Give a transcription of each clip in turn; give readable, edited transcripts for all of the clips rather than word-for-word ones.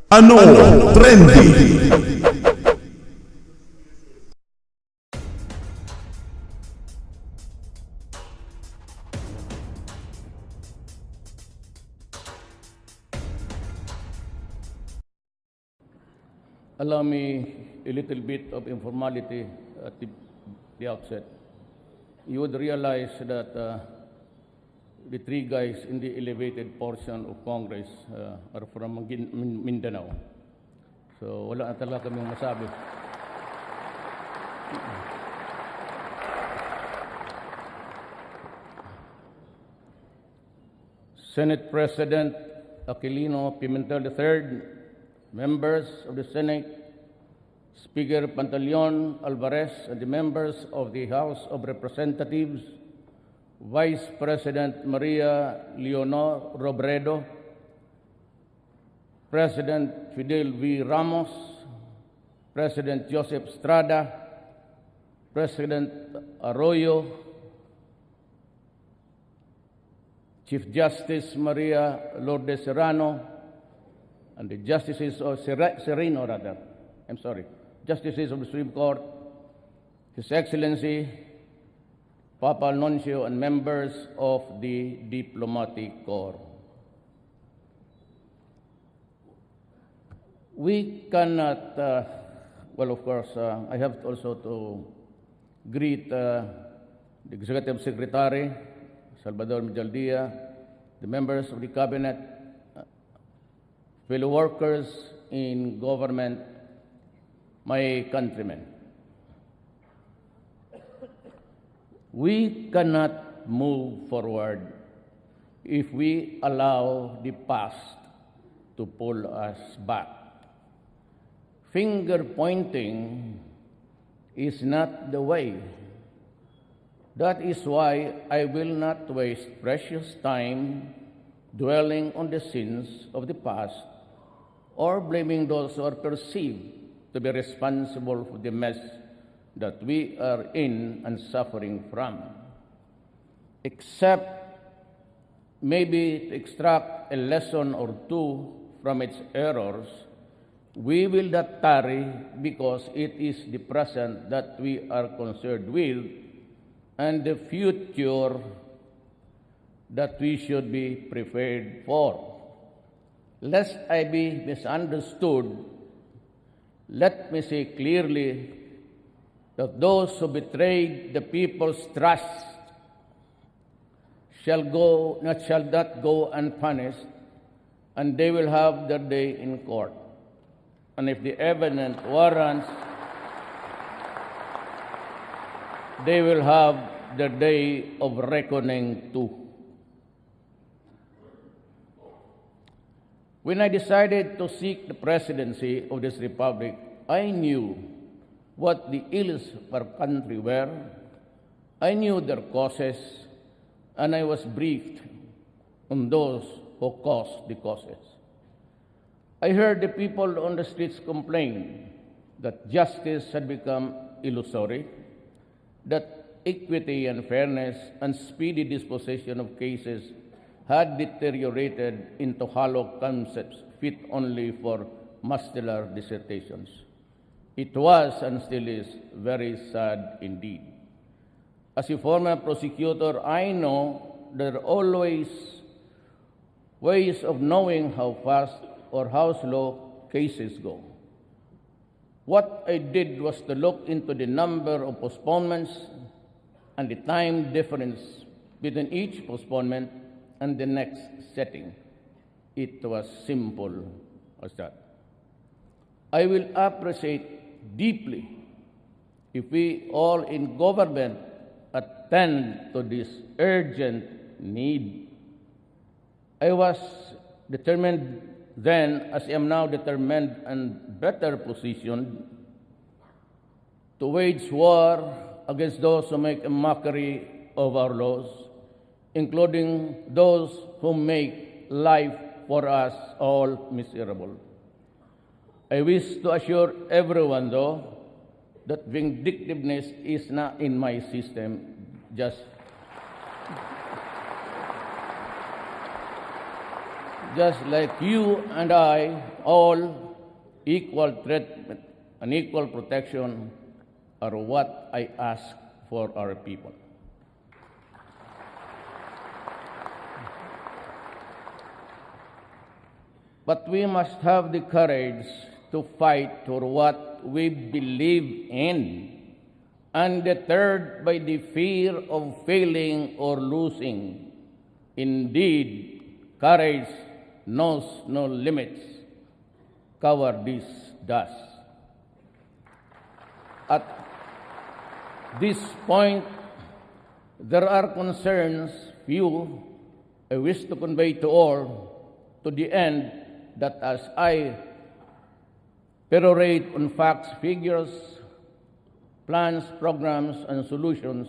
Ano trending? Allow me a little bit of informality at the outset. You would realize that the three guys in the elevated portion of Congress are from Mindanao. So wala na talaga kaming masabi. Senate President Aquilino Pimentel III, members of the Senate, Speaker Pantaleon Alvarez, and the members of the House of Representatives, Vice President Maria Leonor Robredo, President Fidel V. Ramos, President Joseph Estrada, President Arroyo, Chief Justice Maria Lourdes Serrano, and the Justices of Justices of the Supreme Court, His Excellency Papa Nuncio, and members of the Diplomatic Corps. We cannot, of course, I have also to greet the Executive Secretary, Salvador Mijaldia, the members of the Cabinet, fellow workers in government, my countrymen. We cannot move forward if we allow the past to pull us back. Finger pointing is not the way. That is why I will not waste precious time dwelling on the sins of the past or blaming those who are perceived to be responsible for the mess that we are in and suffering from. Except maybe to extract a lesson or two from its errors, we will not tarry because it is the present that we are concerned with and the future that we should be prepared for. Lest I be misunderstood, let me say clearly that those who betrayed the people's trust shall not go unpunished, and they will have their day in court. And if the evidence warrants, they will have their day of reckoning too. When I decided to seek the presidency of this republic, I knew what the ills of our country were. I knew their causes, and I was briefed on those who caused the causes. I heard the people on the streets complain that justice had become illusory, that equity and fairness and speedy disposition of cases had deteriorated into hollow concepts fit only for muscular dissertations. It was and still is very sad indeed. As a former prosecutor, I know there are always ways of knowing how fast or how slow cases go. What I did was to look into the number of postponements and the time difference between each postponement and the next setting. It was simple as that. I will appreciate deeply if we all in government attend to this urgent need. I was determined then, as I am now determined and better positioned, to wage war against those who make a mockery of our laws, including those who make life for us all miserable. I wish to assure everyone, though, that vindictiveness is not in my system, just like you and I, all equal treatment and equal protection are what I ask for our people. But we must have the courage to fight for what we believe in, undeterred by the fear of failing or losing. Indeed, courage knows no limits. Cowardice does. At this point, there are concerns few I wish to convey to all, to the end that as I perorate on facts, figures, plans, programs, and solutions,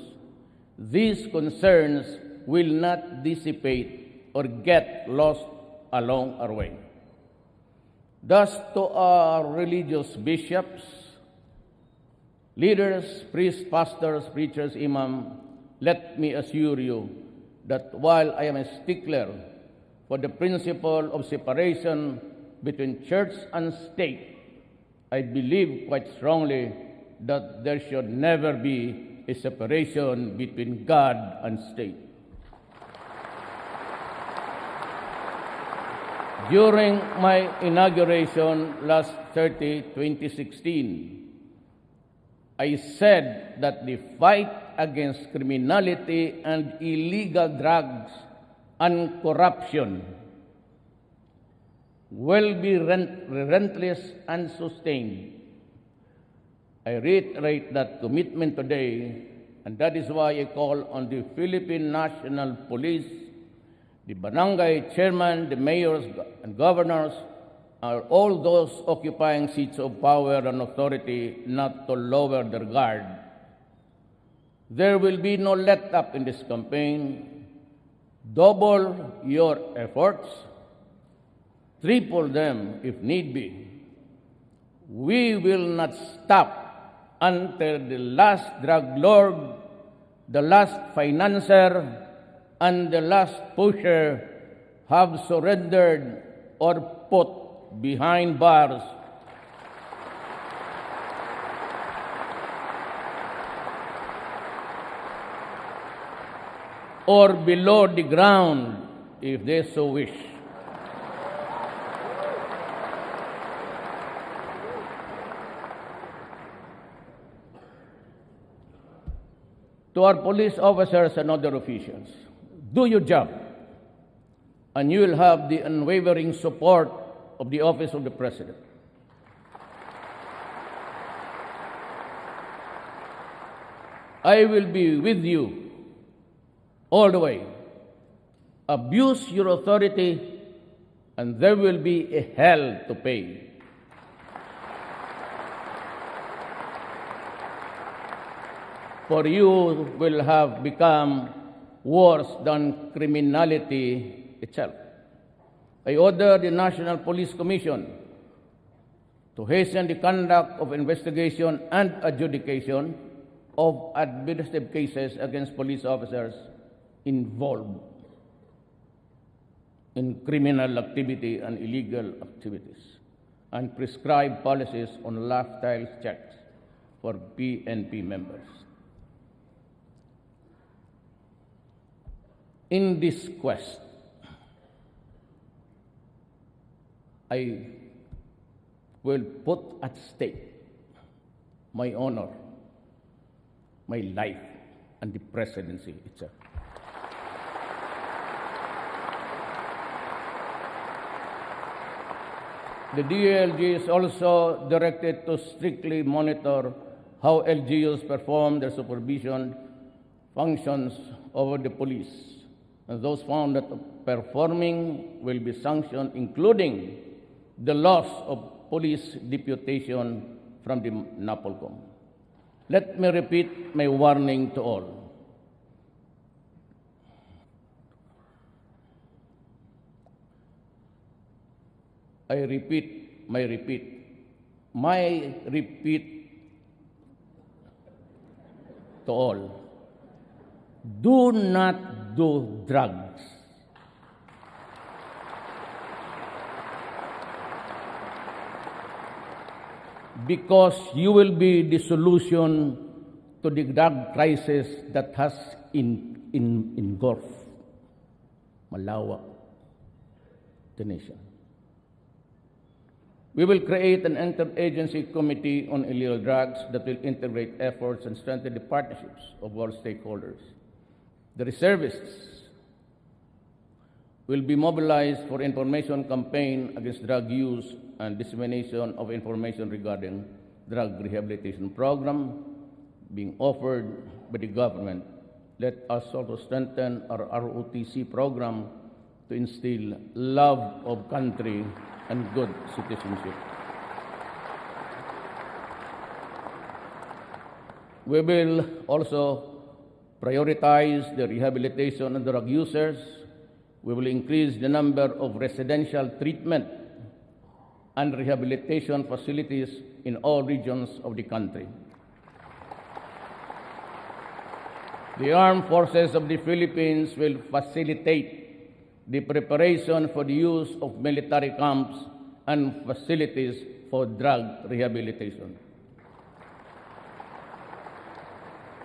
these concerns will not dissipate or get lost along our way. Thus, to our religious bishops, leaders, priests, pastors, preachers, imam, let me assure you that while I am a stickler for the principle of separation between church and state, I believe quite strongly that there should never be a separation between God and state. During my inauguration last 2016, I said that the fight against criminality and illegal drugs and corruption will be relentless and sustained. I reiterate that commitment today, and that is why I call on the Philippine National Police, the barangay chairman, the mayors and governors, are all those occupying seats of power and authority not to lower their guard. There will be no let up in this campaign. Double your efforts, triple them if need be. We will not stop until the last drug lord, the last financier, and the last pusher have surrendered or put behind bars. Or below the ground, if they so wish. To our police officers and other officials, do your job, and you will have the unwavering support of the Office of the President. I will be with you all the way. Abuse your authority, and there will be a hell to pay. For you will have become worse than criminality itself. I order the National Police Commission to hasten the conduct of investigation and adjudication of administrative cases against police officers involved in criminal activity and illegal activities, and prescribe policies on lifestyle checks for PNP members. In this quest, I will put at stake my honor, my life, and the presidency itself. The DLG is also directed to strictly monitor how LGUs perform their supervision functions over the police, and those found that performing will be sanctioned, including the loss of police deputation from the NAPOLCOM. Let me repeat my warning to all. My repeat to all. Do not do drugs. because you will be the solution to the drug crisis that has engulfed malawak the nation. We will create an interagency committee on illegal drugs that will integrate efforts and strengthen the partnerships of all stakeholders. The reservists will be mobilized for information campaign against drug use and dissemination of information regarding drug rehabilitation program being offered by the government. Let us also strengthen our ROTC program to instill love of country and good citizenship. We will also prioritize the rehabilitation of drug users. We will increase the number of residential treatment and rehabilitation facilities in all regions of the country. The armed forces of the Philippines will facilitate the preparation for the use of military camps and facilities for drug rehabilitation.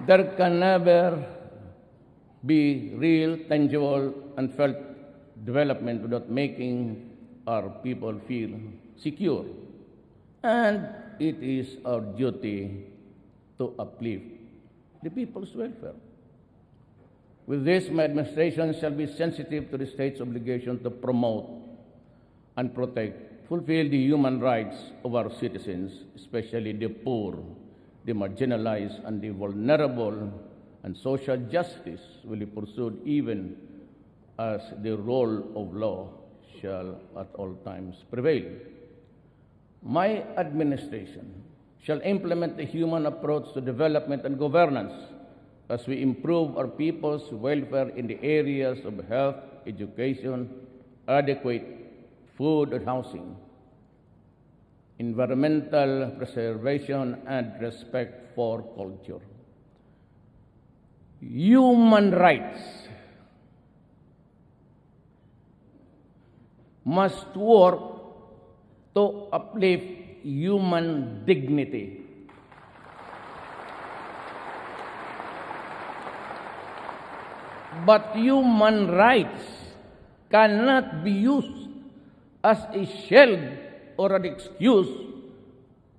There can never be real, tangible, and felt development without making our people feel secure. And it is our duty to uplift the people's welfare. With this, my administration shall be sensitive to the state's obligation to promote and protect, fulfill the human rights of our citizens, especially the poor, the marginalized, and the vulnerable, and social justice will be pursued even as the rule of law shall at all times prevail. My administration shall implement a human approach to development and governance as we improve our people's welfare in the areas of health, education, adequate food and housing, environmental preservation, and respect for culture. Human rights must work to uplift human dignity. But human rights cannot be used as a shield or an excuse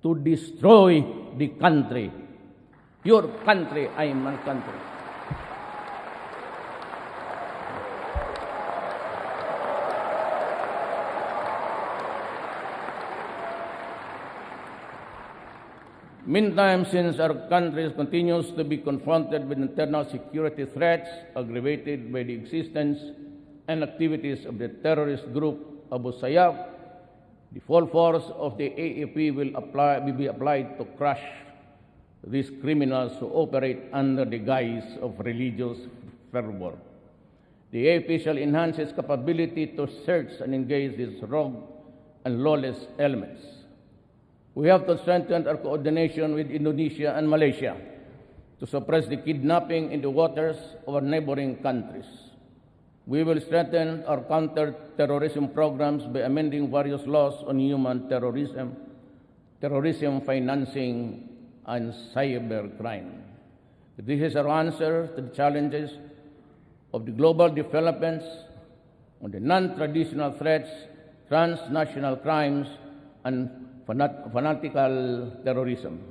to destroy the country. Your country, I am my country. Meantime, since our country continues to be confronted with internal security threats aggravated by the existence and activities of the terrorist group Abu Sayyaf, the full force of the AFP will be applied to crush these criminals who operate under the guise of religious fervor. The AFP shall enhance its capability to search and engage these rogue and lawless elements. We have to strengthen our coordination with Indonesia and Malaysia to suppress the kidnapping in the waters of our neighboring countries. We will strengthen our counter-terrorism programs by amending various laws on human terrorism, terrorism financing, and cybercrime. This is our answer to the challenges of the global developments on the non-traditional threats, transnational crimes, and fanatical terrorism.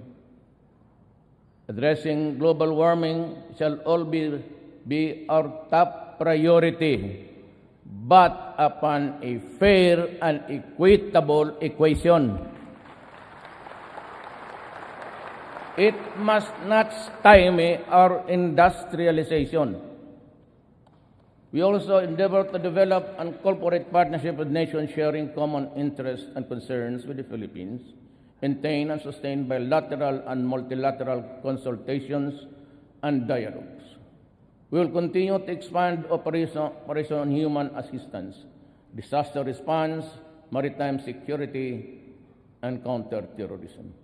Addressing global warming shall all be our top priority, but upon a fair and equitable equation. It must not stymie our industrialization. We also endeavor to develop and corporate partnership with nations sharing common interests and concerns with the Philippines, maintain and sustain bilateral and multilateral consultations and dialogues. We will continue to expand operation human assistance, disaster response, maritime security, and counter-terrorism.